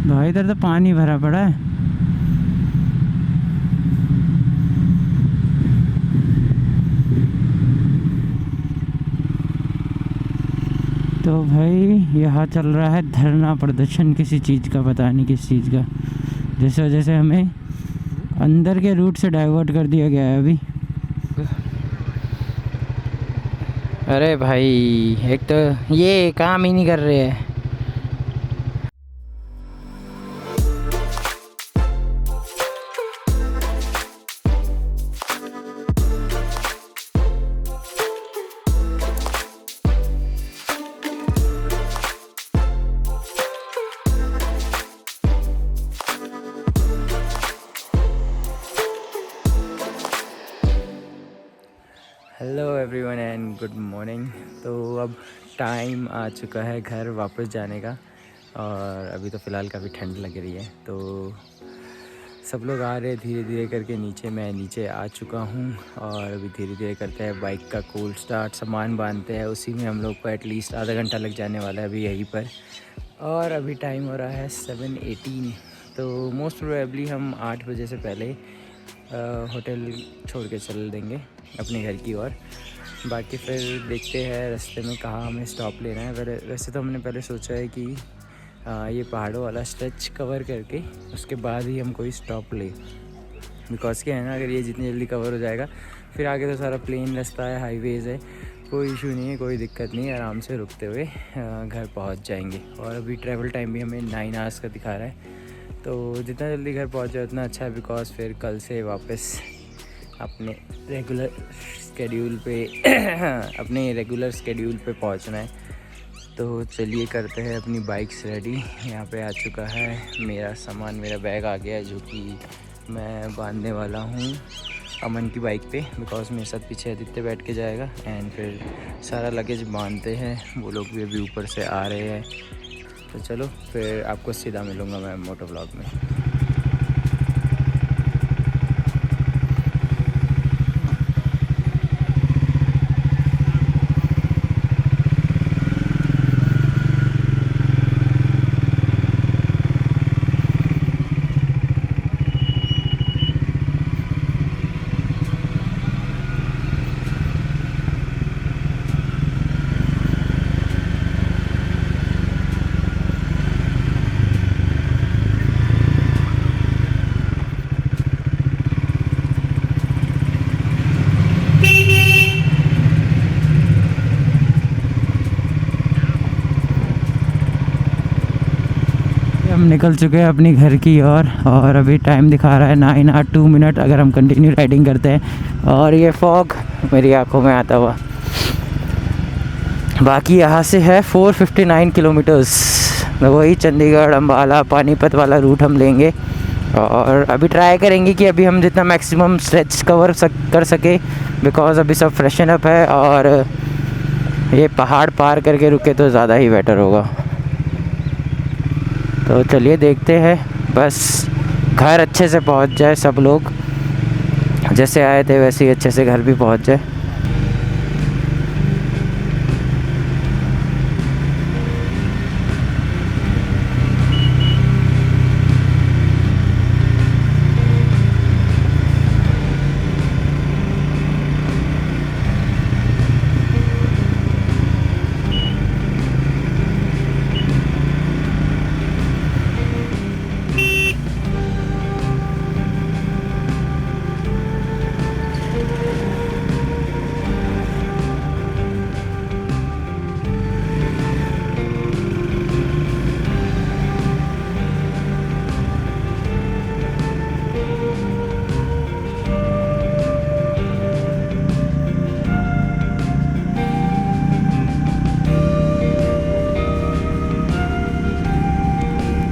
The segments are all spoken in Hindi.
भाई इधर तो पानी भरा पड़ा है। तो भाई यहाँ चल रहा है धरना प्रदर्शन किसी चीज़ का, पता नहीं किस चीज़ का, जिस वजह से हमें अंदर के रूट से डाइवर्ट कर दिया गया है अभी। अरे भाई एक तो ये काम ही नहीं कर रहे हैं। Hello everyone and good morning. तो अब टाइम आ चुका है घर वापस जाने का, और अभी तो फ़िलहाल काफ़ी ठंड लग रही है। तो सब लोग आ रहे धीरे धीरे करके नीचे, मैं नीचे आ चुका हूँ और अभी धीरे धीरे करते हैं बाइक का कोल्ड स्टार्ट, सामान बांधते हैं। उसी में हम लोग को एटलीस्ट आधा घंटा लग जाने वाला है अभी यहीं पर। और अभी टाइम हो रहा है 7:18। तो मोस्ट प्रोबेबली हम 8 बजे से पहले होटल छोड़ के चल देंगे अपने घर की ओर। बाकी फिर देखते हैं रास्ते में कहाँ हमें स्टॉप लेना है। वैसे तो हमने पहले सोचा है कि ये पहाड़ों वाला स्ट्रेच कवर करके उसके बाद ही हम कोई स्टॉप ले, बिकॉज़ क्या है ना, अगर ये जितनी जल्दी कवर हो जाएगा फिर आगे तो सारा प्लेन रास्ता है, हाईवेज़ है, कोई इशू नहीं है, कोई दिक्कत नहीं है, आराम से रुकते हुए घर पहुंच जाएंगे। और अभी ट्रैवल टाइम भी हमें 9 आवर्स का दिखा रहा है, तो जितना जल्दी घर पहुंच जाए उतना अच्छा है, बिकॉज़ फिर कल से वापस अपने रेगुलर स्केड्यूल पे पहुंचना है। तो चलिए करते हैं अपनी बाइक्स रेडी। यहाँ पे आ चुका है मेरा सामान, मेरा बैग आ गया है जो कि मैं बांधने वाला हूँ अमन की बाइक पे, बिकॉज़ मेरे साथ पीछे आदित्य बैठ के जाएगा। एंड फिर सारा लगेज बांधते हैं, वो लोग भी अभी ऊपर से आ रहे हैं। तो चलो फिर आपको सीधा मिलूँगा मैं मोटो व्लॉग में। हम निकल चुके हैं अपनी घर की ओर और अभी टाइम दिखा रहा है 9:02 अगर हम कंटिन्यू राइडिंग करते हैं। और ये फॉग मेरी आंखों में आता हुआ। बाकी यहाँ से है 459 किलोमीटर्स, वही चंडीगढ़ अम्बाला पानीपत वाला रूट हम लेंगे। और अभी ट्राई करेंगे कि अभी हम जितना मैक्सिमम स्ट्रेच कवर कर सके, बिकॉज़ अभी सब फ्रेशन अप है और ये पहाड़ पार करके रुके तो ज़्यादा ही बेटर होगा। तो चलिए देखते हैं, बस घर अच्छे से पहुंच जाए, सब लोग जैसे आए थे वैसे ही अच्छे से घर भी पहुंच जाए।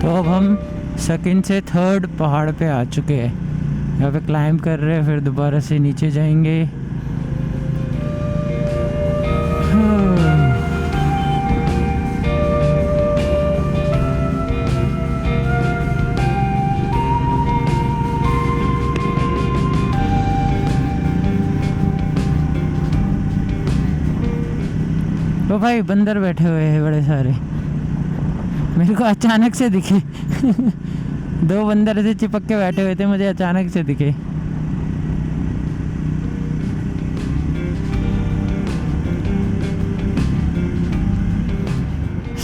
तो अब हम सेकंड से थर्ड पहाड़ पे आ चुके हैं। यहाँ पे क्लाइंब कर रहे हैं, फिर दोबारा से नीचे जाएंगे। तो भाई बंदर बैठे हुए हैं बड़े सारे, मेरे को अचानक से दिखे। दो बंदर ऐसे चिपक के बैठे हुए थे, मुझे अचानक से दिखे।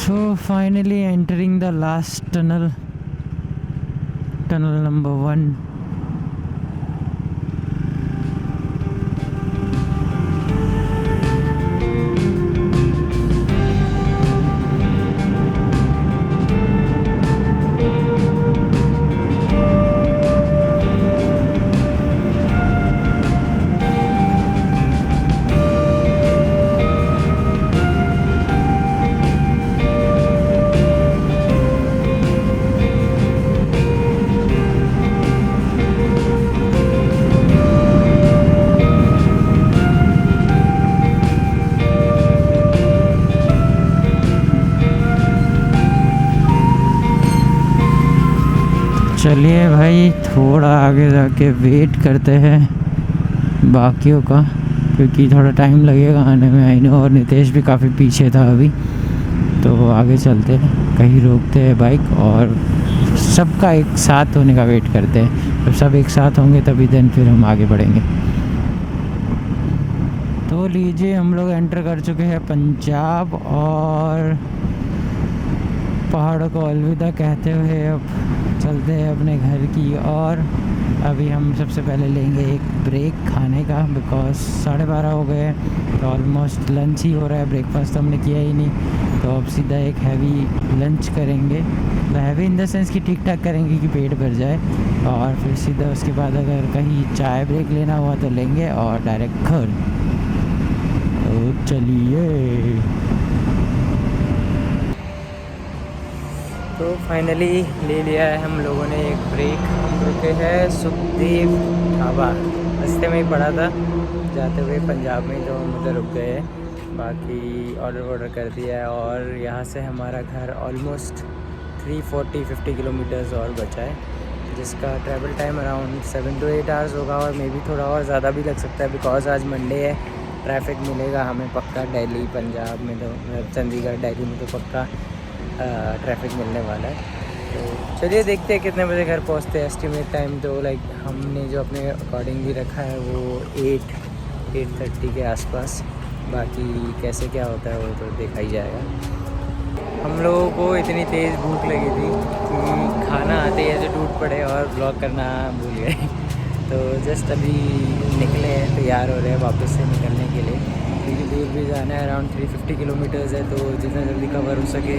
So finally entering the last tunnel number 1. चलिए भाई, थोड़ा आगे जाके वेट करते हैं बाकियों का, क्योंकि थोड़ा टाइम लगेगा आने में। आई नो, और नितेश भी काफ़ी पीछे था अभी, तो आगे चलते हैं, कहीं रोकते हैं बाइक और सबका एक साथ होने का वेट करते हैं। जब सब एक साथ होंगे तभी देन फिर हम आगे बढ़ेंगे। तो लीजिए, हम लोग एंटर कर चुके हैं पंजाब, और पहाड़ों को अलविदा कहते हुए अब चलते हैं अपने घर की ओर। अभी हम सबसे पहले लेंगे एक ब्रेक खाने का, बिकॉज 12:30 हो गए, तो ऑलमोस्ट लंच ही हो रहा है, ब्रेकफास्ट तो हमने किया ही नहीं। तो अब सीधा एक हैवी लंच करेंगे, हैवी इन द सेंस कि ठीक ठाक करेंगे कि पेट भर जाए, और फिर सीधा उसके बाद अगर कहीं चाय ब्रेक लेना हुआ तो लेंगे, और डायरेक्ट घर। तो चलिए। तो फाइनली ले लिया है हम लोगों ने एक ब्रेक। हम रुके हैं सुखदेव ढाबा, रास्ते में ही पड़ा था जाते हुए पंजाब में, तो हम उधर रुक गए। बाकी ऑर्डर कर दिया है, और यहाँ से हमारा घर ऑलमोस्ट 340-50 किलोमीटर्स और बचा है, जिसका travel time around 7 to 8 hours होगा, और मे बी थोड़ा और ज़्यादा भी लग सकता है, बिकॉज आज मंडे है। ट्रैफिक मिलेगा हमें पक्का, दिल्ली पंजाब में तो, चंडीगढ़ दिल्ली में तो पक्का ट्रैफिक मिलने वाला है। तो चलिए देखते हैं कितने बजे घर पहुंचते हैं। एस्टिमेट टाइम तो लाइक हमने जो अपने अकॉर्डिंग भी रखा है वो 8:30 के आसपास। बाकी कैसे क्या होता है वो तो देखा ही जाएगा। हम लोगों को इतनी तेज़ भूख लगी थी कि खाना आते ही ऐसे टूट पड़े और ब्लॉग करना भूल गए। तो जस्ट अभी निकले हैं, तैयार हो रहे हैं वापस से निकलने के लिए, क्योंकि दूर भी जाना है, अराउंड 350 किलोमीटर्स है, तो जितना जल्दी कवर हो सके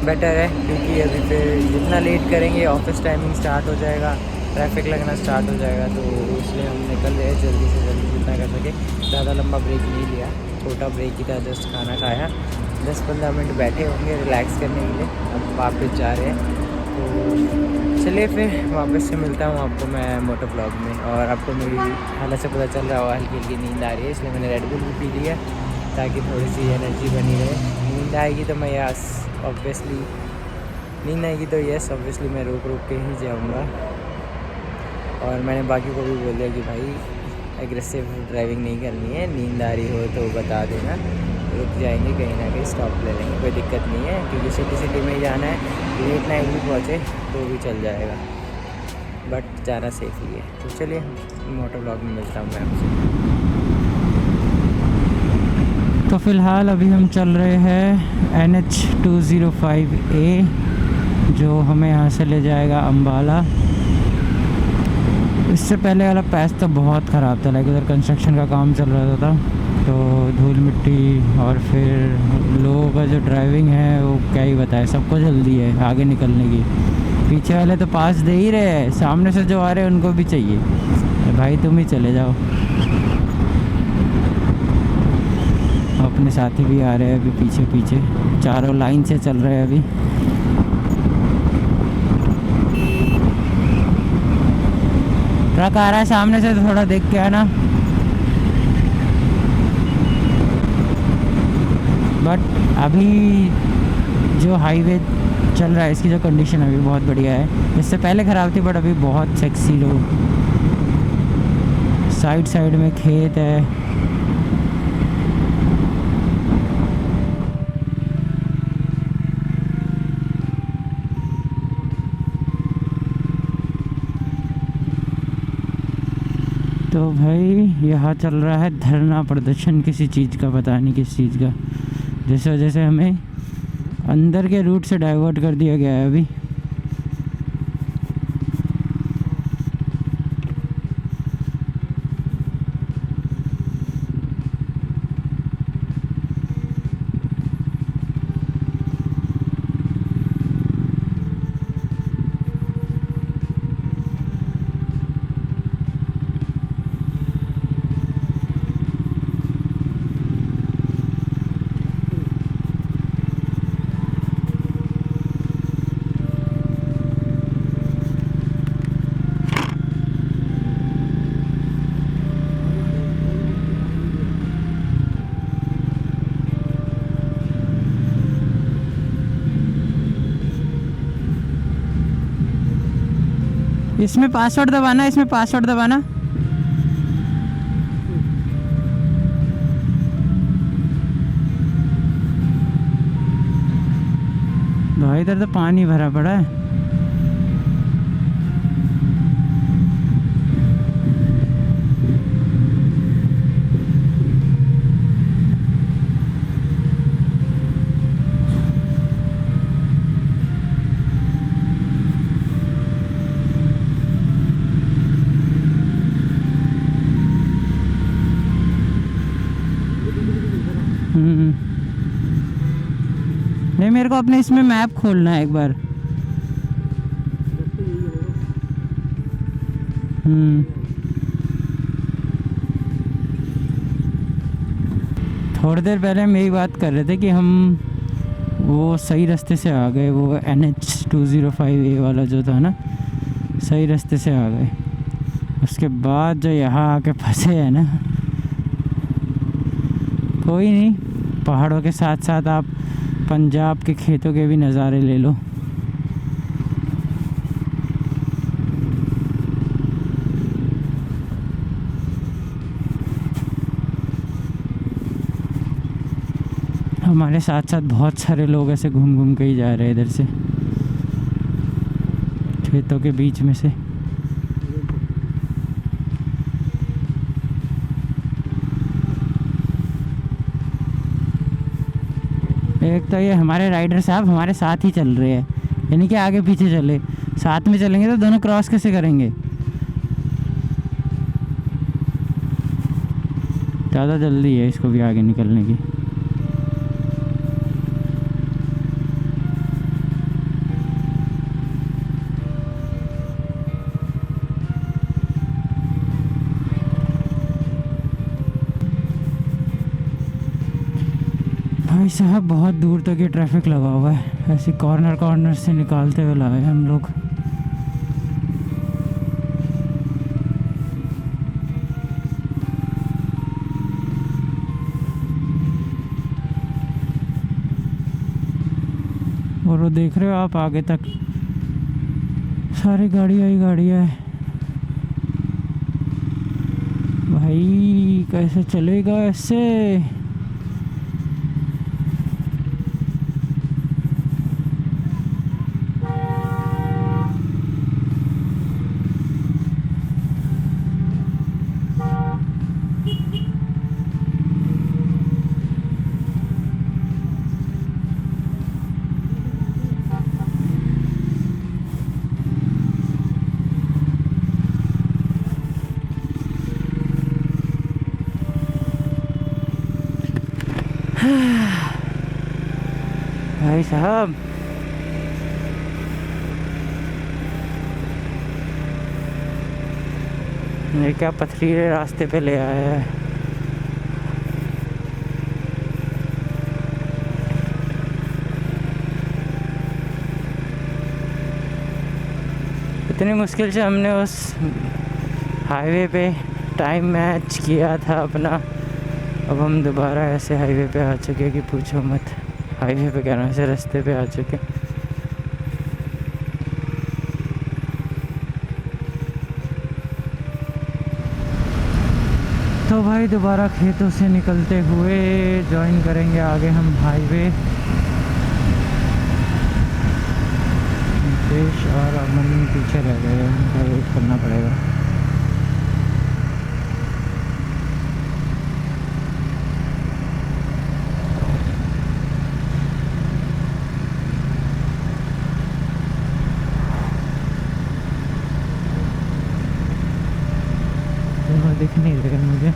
बेटर है। क्योंकि अभी फिर जितना लेट करेंगे ऑफिस टाइमिंग स्टार्ट हो जाएगा, ट्रैफिक लगना स्टार्ट हो जाएगा, तो इसलिए हम निकल रहे हैं जल्दी से जल्दी जितना कर सके। ज़्यादा लंबा ब्रेक नहीं लिया, छोटा ब्रेक ही था, जस्ट खाना खाया, 10-15 मिनट बैठे होंगे रिलैक्स करने के लिए। अब वापस जा रहे हैं, तो चलिए फिर वापस से मिलता हूँ आपको मैं मोटर ब्लॉग में। और आपको मेरी हालत से पता चल रहा होगा हल्की हल्की नींद आ रही है, इसलिए मैंने रेड बुल भी पी लिया ताकि थोड़ी सी एनर्जी बनी रहे। नींद आएगी तो मैं ऑब्वियसली मैं रुक के ही जाऊँगा। और मैंने बाकी को भी बोल दिया कि भाई एग्रेसिव ड्राइविंग नहीं करनी है, नींद आ रही हो तो बता देना, रुक जाएंगे कहीं ना कहीं, स्टॉप ले लेंगे, कोई दिक्कत नहीं है, क्योंकि सिटी में ही जाना है। लेट नाइट भी पहुँचे तो भी चल जाएगा, बट ज़्यादा सेफ ही है। तो चलिए मोटर ब्लॉग में मिलता हूँ मैं आपसे। तो फ़िलहाल अभी हम चल रहे हैं NH 205A, जो हमें यहाँ से ले जाएगा अम्बाला। इससे पहले वाला पैच तो बहुत ख़राब था, लाइक उधर कंस्ट्रक्शन का काम चल रहा था, तो धूल मिट्टी, और फिर लोगों का जो ड्राइविंग है वो क्या ही बताए, सबको जल्दी है आगे निकलने की। पीछे वाले तो पास दे ही रहे हैं, सामने से जो आ रहे हैं उनको भी चाहिए, भाई तुम ही चले जाओ। अपने साथी भी आ रहे हैं अभी पीछे पीछे, चारों लाइन से चल रहे हैं अभी। ट्रक आ रहा है सामने से, तो थोड़ा देख के आना। बट अभी जो हाईवे चल रहा है इसकी जो कंडीशन अभी बहुत बढ़िया है, इससे पहले ख़राब थी बट अभी बहुत सेक्सी रोड, साइड में खेत है। तो भाई यहाँ चल रहा है धरना प्रदर्शन किसी चीज़ का, पता नहीं किस चीज़ का, जिस वजह से हमें अंदर के रूट से डाइवर्ट कर दिया गया है अभी। इसमें पासवर्ड दबाना, इसमें पासवर्ड दबाना। भाई इधर तो पानी भरा पड़ा है। नहीं, मेरे को अपने इसमें मैप खोलना है एक बार। थोड़ी देर पहले हम यही बात कर रहे थे कि हम वो सही रास्ते से आ गए, वो NH205A वाला जो था ना, सही रास्ते से आ गए। उसके बाद जो यहाँ आके फंसे हैं ना, कोई नहीं, पहाड़ों के साथ साथ आप पंजाब के खेतों के भी नज़ारे ले लो। हमारे साथ साथ बहुत सारे लोग ऐसे घूम घूम के ही जा रहे हैं इधर से, खेतों के बीच में से। एक तो ये हमारे राइडर साहब हमारे साथ ही चल रहे हैं, यानी कि आगे पीछे चले, साथ में चलेंगे तो दोनों क्रॉस कैसे करेंगे। ज़्यादा जल्दी है इसको भी आगे निकलने की। भाई साहब बहुत दूर तक ये ट्रैफिक लगा हुआ है, ऐसे कॉर्नर कॉर्नर से निकालते हुए लाए हम लोग। और वो देख रहे हो आप आगे तक सारी गाड़ियाँ ही गाड़ियाँ है। भाई कैसे चलेगा ऐसे। भाई साहब ये क्या पथरीले रास्ते पे ले आया है। इतनी मुश्किल से हमने उस हाईवे पे टाइम मैच किया था अपना, अब हम दोबारा ऐसे हाईवे पे आ चुके कि पूछो मत। हाईवे पे कहना, ऐसे रास्ते पे आ चुके। तो भाई दोबारा खेतों से निकलते हुए ज्वाइन करेंगे आगे हम हाईवे। नितेश और अमन पीछे रह गए, उनका वेट करना पड़ेगा। दिख नहीं रहे मुझे।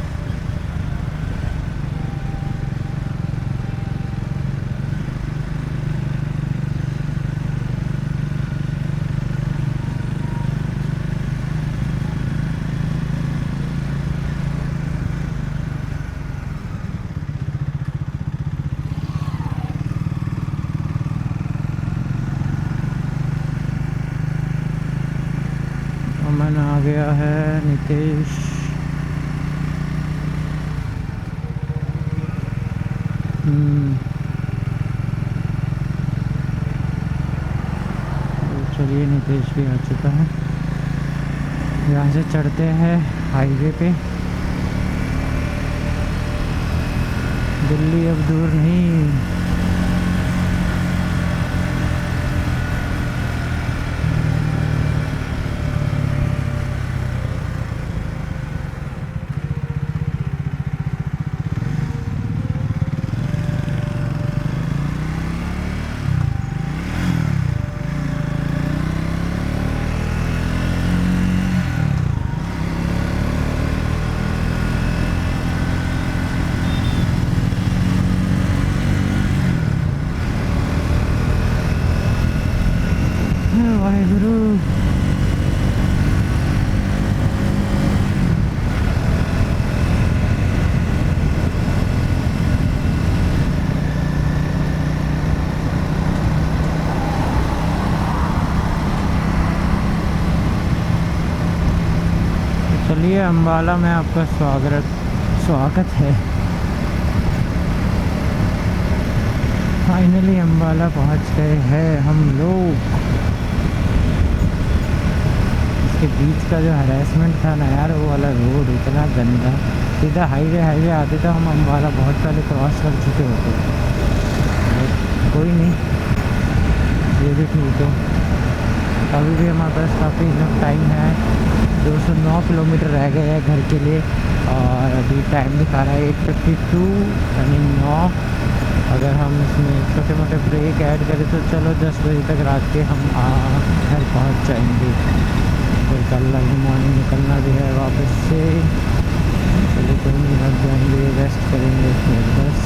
अमन आ गया है, नितेश। चलिए नितेश भी आ चुका है। यहाँ से चढ़ते हैं हाईवे पे। दिल्ली अब दूर नहीं। वाहेगुरु। चलिए अम्बाला में आपका स्वागत है। फाइनली अम्बाला पहुंच गए हैं हम लोग। इसके बीच का जो हरासमेंट था ना यार, वो वाला रोड इतना गंदा। सीधा हाईवे आते तो हम अम्बाला बहुत पहले क्रॉस कर चुके होते। कोई नहीं, ये भी ठीक है। अभी भी हमारे पास काफ़ी इनफ टाइम है। 209 किलोमीटर रह गए हैं घर के लिए और अभी टाइम दिखा रहा है 8:52 यानी 9। अगर हम इसमें छोटे मोटे ब्रेक ऐड करें तो चलो 10 बजे तक रात के हम घर पहुंच जाएंगे। फिर कल अर्ली मॉर्निंग निकलना भी है वापस से। चलिए कोई नहीं, घर जाएंगे, रेस्ट करेंगे, फिर बस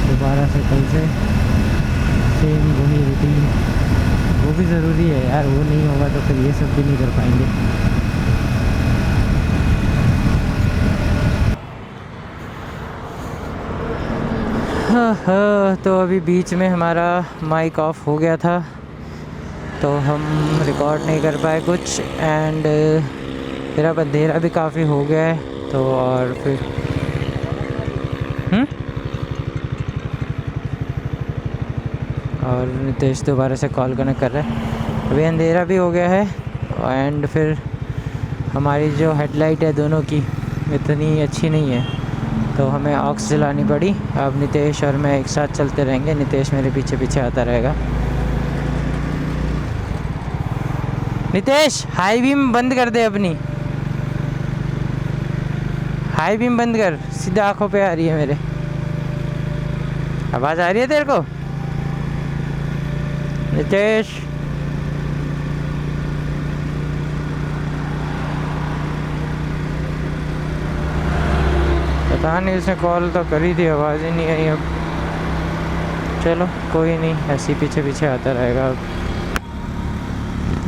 दोबारा से कल से सेम वही रूटीन। वो भी ज़रूरी है यार, वो नहीं होगा तो फिर ये सब भी नहीं कर पाएंगे। हाँ, तो अभी बीच में हमारा माइक ऑफ हो गया था तो हम रिकॉर्ड नहीं कर पाए कुछ। एंड फिर अब अंधेरा भी काफ़ी हो गया है तो और फिर और नितेश दोबारा से कॉल कनेक्ट कर रहा है। अभी अंधेरा भी हो गया है एंड फिर हमारी जो हेडलाइट है दोनों की इतनी अच्छी नहीं है तो हमें ऑक्स जलानी पड़ी। अब नितेश और मैं एक साथ चलते रहेंगे, नितेश मेरे पीछे पीछे आता रहेगा। नितेश हाई बीम बंद कर दे अपनी, हाई बीम बंद कर, सीधा आंखों पे आ रही है मेरे। आवाज़ आ रही है तेरे को नितेश? पता नहीं, उसने कॉल तो करी थी, आवाज़ ही नहीं आई। अब चलो कोई नहीं, ऐसे ही पीछे पीछे आता रहेगा। अब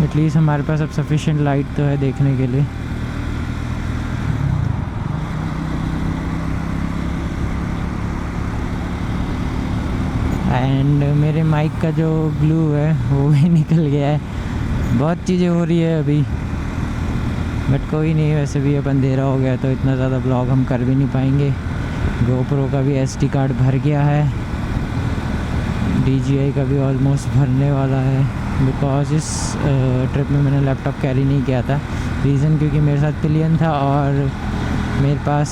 एटलीस्ट हमारे पास अब सफिशिएंट लाइट तो है देखने के लिए। एंड मेरे माइक का जो ग्लू है वो भी निकल गया है। बहुत चीज़ें हो रही है अभी, बट कोई नहीं। वैसे भी अब अंधेरा हो गया तो इतना ज़्यादा ब्लॉग हम कर भी नहीं पाएंगे। GoPro का भी SD कार्ड भर गया है, DJI का भी ऑलमोस्ट भरने वाला है। बिकॉज इस ट्रिप में मैंने लैपटॉप कैरी नहीं किया था। रीज़न क्योंकि मेरे साथ पिलियन था और मेरे पास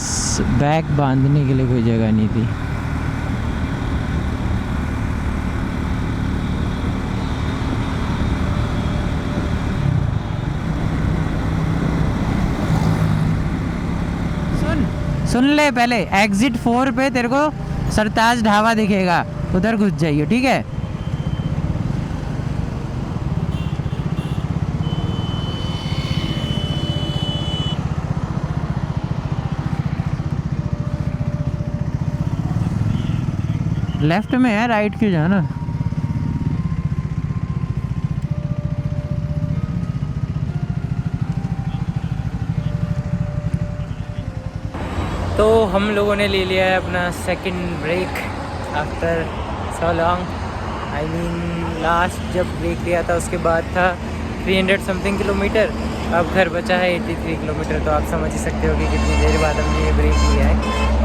बैग बांधने के लिए कोई जगह नहीं थी। सुन ले, पहले एग्ज़िट 4 पे तेरे को सरताज ढाबा दिखेगा, उधर घुस जाइए, ठीक है? लेफ्ट में है, राइट क्यों जाना। तो हम लोगों ने ले लिया है अपना second break after so long. I mean last जब ब्रेक लिया था उसके बाद था 300 समथिंग किलोमीटर, अब घर बचा है 83 किलोमीटर। तो आप समझ ही सकते हो कि कितनी देर बाद हमने ये ब्रेक लिया है।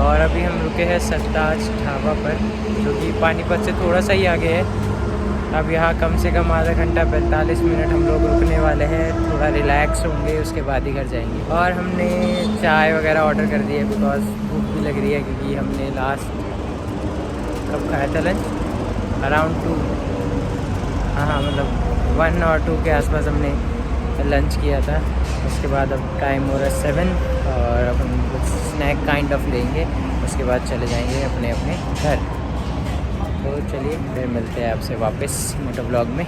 और अभी हम रुके हैं सरताज ढाबा पर, जो कि पानीपत से थोड़ा सा ही आगे है। अब यहाँ कम से कम आधा घंटा 45 मिनट हम लोग रुकने वाले हैं, थोड़ा रिलैक्स होंगे, उसके बाद ही घर जाएंगे। और हमने चाय वगैरह ऑर्डर कर दी है बिकॉज भूख भी लग रही है, क्योंकि हमने लास्ट कब खाया था लंच, अराउंड 2, हाँ मतलब 1 और 2 के आसपास हमने लंच किया था। उसके बाद अब टाइम हो रहा है 7 और अब हम कुछ स्नैक काइंड ऑफ लेंगे, उसके बाद चले जाएंगे अपने अपने घर। तो चलिए फिर मिलते हैं आपसे वापस मोटो ब्लॉग में।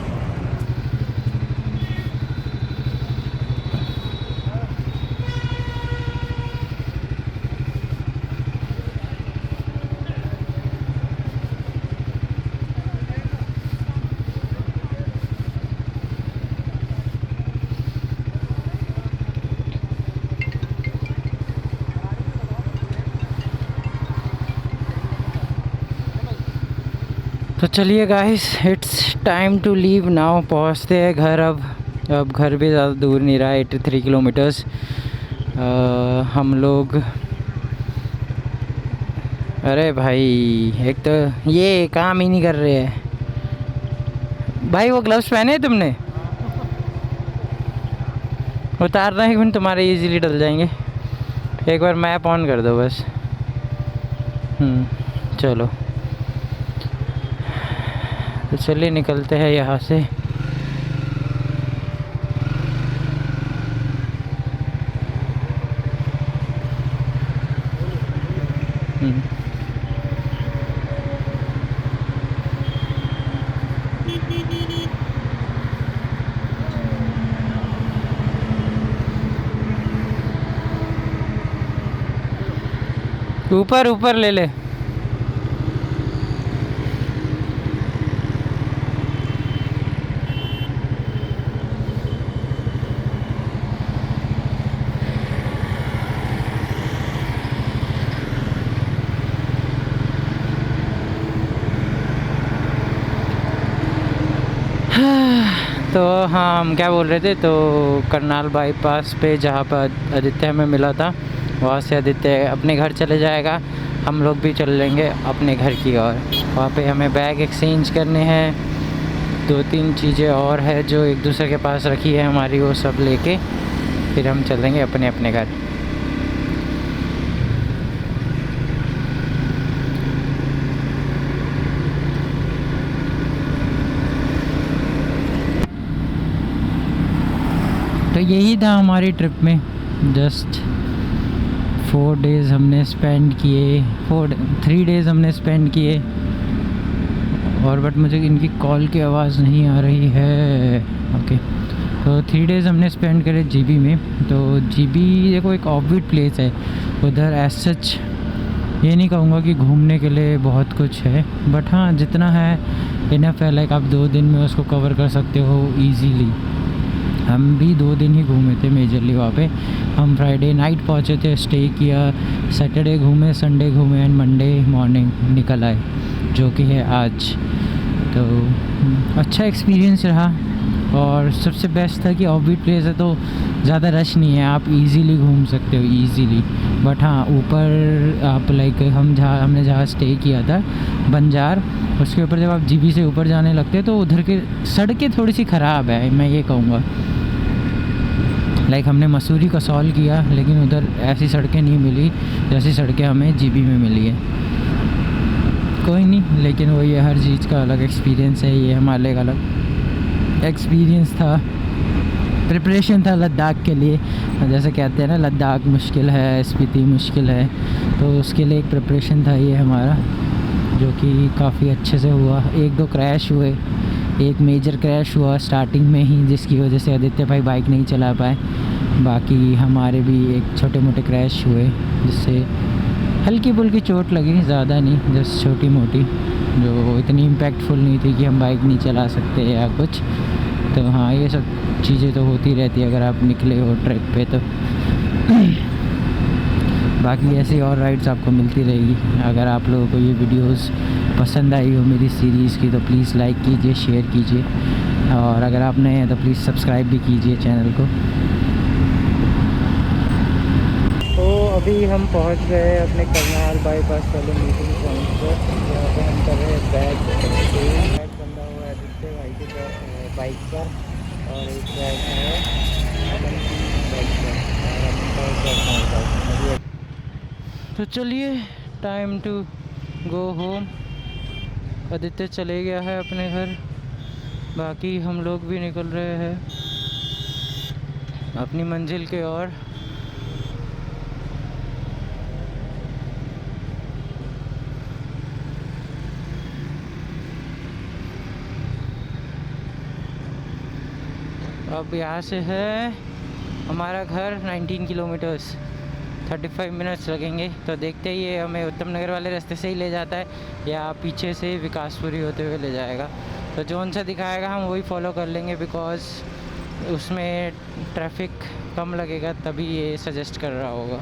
तो चलिए guys, it's time to leave now. पहुंचते हैं घर अब घर भी ज़्यादा दूर नहीं रहा, 83 किलोमीटर्स। हम लोग, अरे भाई एक तो ये काम ही नहीं कर रहे हैं भाई। वो ग्लव्स पहने हैं तुमने? उतारना है फिर तुम्हारे इजीली डल जाएंगे। एक बार मैप ऑन कर दो बस। चलो तो चलिए निकलते हैं यहाँ से। ऊपर ऊपर ले ले। तो हाँ, हम क्या बोल रहे थे, तो करनाल बाईपास पे जहाँ पर आदित्य हमें मिला था, वहाँ से आदित्य अपने घर चले जाएगा, हम लोग भी चल लेंगे अपने घर की ओर। वहाँ पे हमें बैग एक्सचेंज करने हैं, 2-3 चीज़ें और है जो एक दूसरे के पास रखी है हमारी, वो सब लेके फिर हम चलेंगे अपने अपने घर। तो यही था हमारी ट्रिप में। जस्ट 4 डेज़ हमने स्पेंड किए, 3 डेज़ हमने स्पेंड किए। और बट मुझे इनकी कॉल की आवाज़ नहीं आ रही है। ओके, तो 3 डेज़ हमने स्पेंड करे जीबी में। तो जीबी देखो एक ऑफबीट प्लेस है उधर। एज सच ये नहीं कहूँगा कि घूमने के लिए बहुत कुछ है, बट हाँ जितना है इनफ है। लाइक आप 2 दिन में उसको कवर कर सकते हो ईजीली। हम भी 2 दिन ही घूमे थे मेजरली वहाँ पे। हम फ्राइडे नाइट पहुँचे थे, स्टे किया, सैटरडे घूमे, संडे घूमे एंड मंडे मॉर्निंग निकल आए, जो कि है आज। तो अच्छा एक्सपीरियंस रहा। और सबसे बेस्ट था कि ऑफबीट प्लेस है तो ज़्यादा रश नहीं है, आप इजीली घूम सकते हो ईजीली। बट हाँ ऊपर आप लाइक हमने जहाँ स्टे किया था बंजार, उसके ऊपर जब आप जीबी से ऊपर जाने लगते तो उधर के सड़कें थोड़ी सी ख़राब है, मैं ये कहूँगा। लाइक हमने मसूरी का सॉल्व किया, लेकिन उधर ऐसी सड़कें नहीं मिली जैसी सड़कें हमें जीबी में मिली है। कोई नहीं, लेकिन वो ये हर चीज़ का अलग एक्सपीरियंस है, ये हमारे का अलग एक्सपीरियंस था। प्रिपरेशन था लद्दाख के लिए। जैसे कहते हैं ना, लद्दाख मुश्किल है, स्पीति मुश्किल है, तो उसके लिए एक प्रिपरेशन था ये हमारा, जो कि काफ़ी अच्छे से हुआ। 1-2 क्रैश हुए, एक मेजर क्रैश हुआ स्टार्टिंग में ही, जिसकी वजह से आदित्य भाई बाइक नहीं चला पाए। बाकी हमारे भी एक छोटे मोटे क्रैश हुए, जिससे हल्की फुल्की चोट लगी, ज़्यादा नहीं, जस्ट छोटी मोटी। जो इतनी इम्पैक्टफुल नहीं थी कि हम बाइक नहीं चला सकते या कुछ। तो हाँ, ये सब चीज़ें तो होती रहती है अगर आप निकले हो ट्रिप पे तो। बाकी ऐसी और राइड्स आपको मिलती रहेगी। अगर आप लोगों को ये वीडियोस पसंद आई हो मेरी सीरीज़ की तो प्लीज़ लाइक कीजिए, शेयर कीजिए, और अगर आप नए हैं तो प्लीज़ सब्सक्राइब भी कीजिए चैनल को। तो अभी हम पहुंच गए अपने करनाल बाईपास वाले मीटिंग पॉइंट पर, जहाँ पे हम कर रहे हैं बैग बंधा हुआ है दूसरे भाई के बाइक पर, और एक बैग है अमन की बाइक पर, और अमन का। तो चलिए, time to go home. Aditya चले गया है अपने घर, बाकी हम लोग भी निकल रहे हैं अपनी मंजिल के ओर। अब यहाँ से है हमारा घर 19 किलोमीटर्स, 35 मिनट्स लगेंगे। तो देखते ही ये हमें उत्तम नगर वाले रास्ते से ही ले जाता है या पीछे से विकासपुरी होते हुए ले जाएगा। तो जोन सा दिखाएगा हम वही फॉलो कर लेंगे, बिकॉज़ उसमें ट्रैफिक कम लगेगा, तभी ये सजेस्ट कर रहा होगा।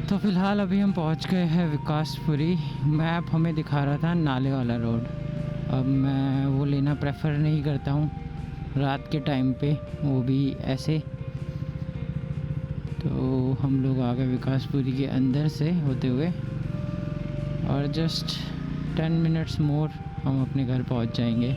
तो फ़िलहाल अभी हम पहुंच गए हैं विकासपुरी। मैप हमें दिखा रहा था नाले वाला रोड। अब मैं वो लेना प्रेफर नहीं करता हूँ रात के टाइम पे, वो भी ऐसे। तो हम लोग आ गए विकासपुरी के अंदर से होते हुए, और जस्ट 10 मिनट्स मोर हम अपने घर पहुँच जाएंगे।